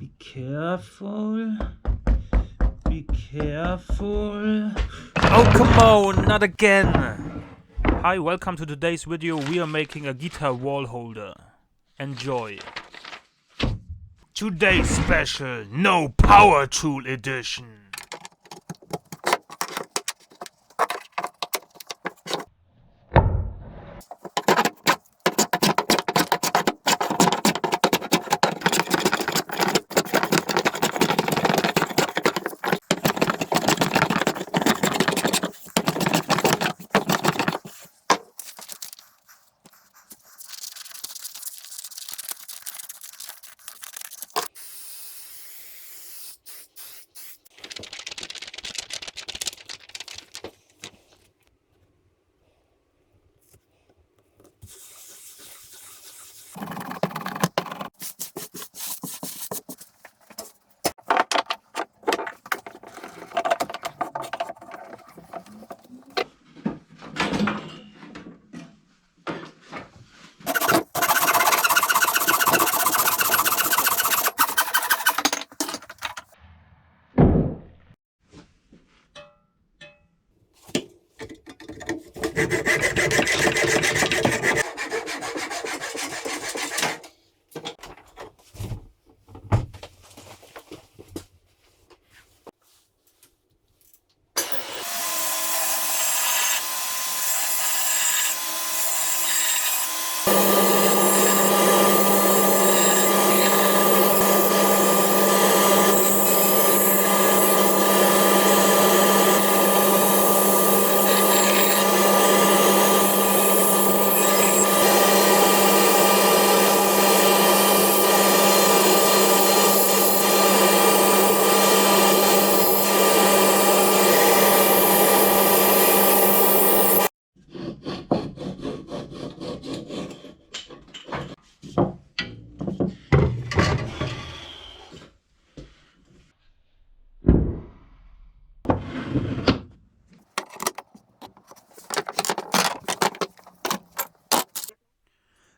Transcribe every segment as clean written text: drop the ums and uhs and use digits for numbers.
Be careful. Be careful. Oh, come on, not again! Hi, welcome to today's video. We are making a guitar wall holder. Enjoy. Today's special, no power tool edition.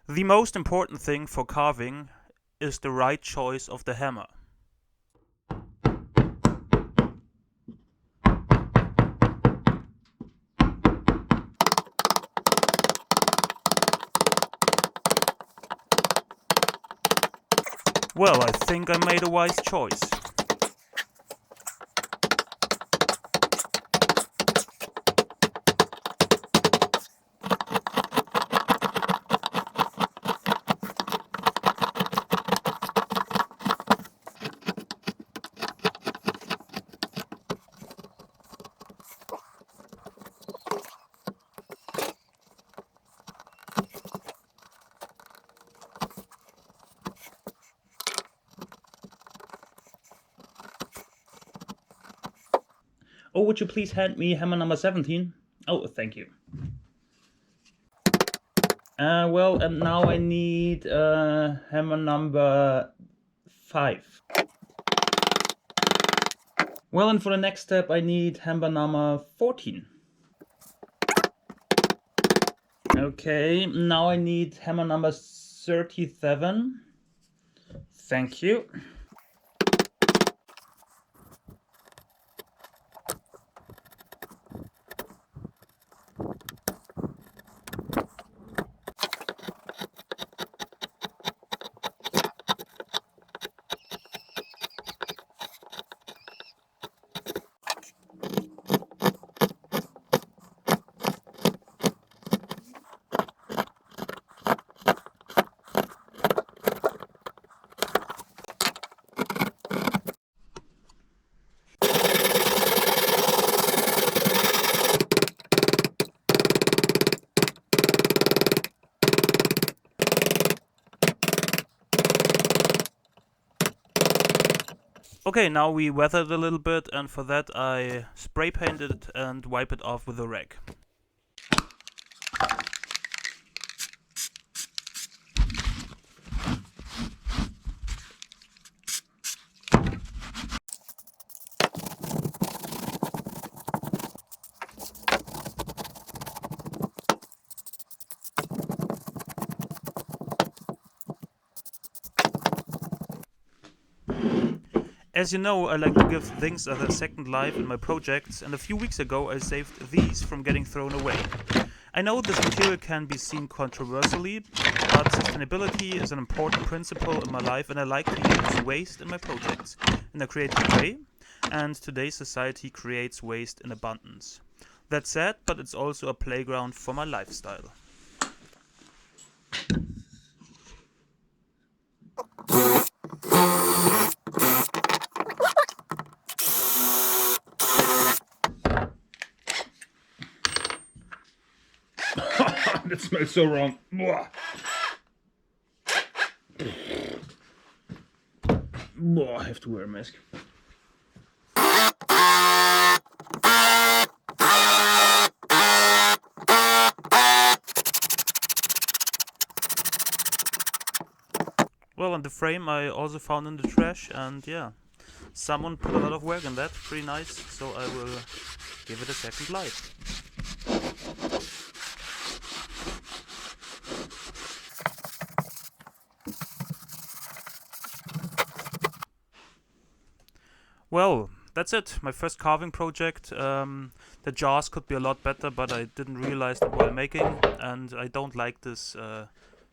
The most important thing for carving is the right choice of the hammer. Well, I think I made a wise choice. Oh, would you please hand me hammer number 17? Oh, thank you. Well, and now I need hammer number 5. Well, and for the next step I need hammer number 14. Okay, now I need hammer number 37. Thank you. Okay, now we weathered a little bit, and for that I spray painted it and wipe it off with a rag. As you know, I like to give things a second life in my projects, and a few weeks ago I saved these from getting thrown away. I know this material can be seen controversially, but sustainability is an important principle in my life, and I like to use waste in my projects in a creative way, and today's society creates waste in abundance. That's sad, but it's also a playground for my lifestyle. That smells so wrong. Blah. Blah, I have to wear a mask. Well, and the frame I also found in the trash, and yeah, someone put a lot of work in that. Pretty nice, so I will give it a second life. Well, that's it. My first carving project. The jars could be a lot better, but I didn't realize that while making, and I don't like this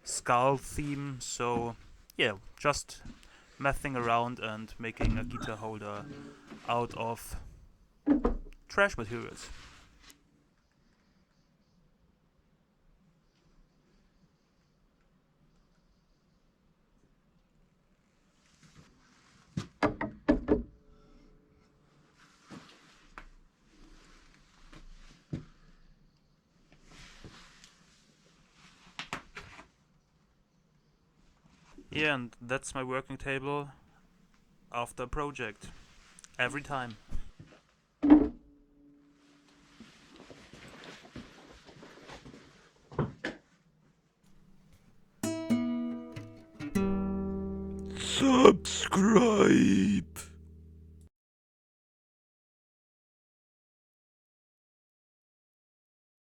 skull theme, so yeah, just messing around and making a guitar holder out of trash materials. Yeah, and that's my working table after a project. Every time. Subscribe!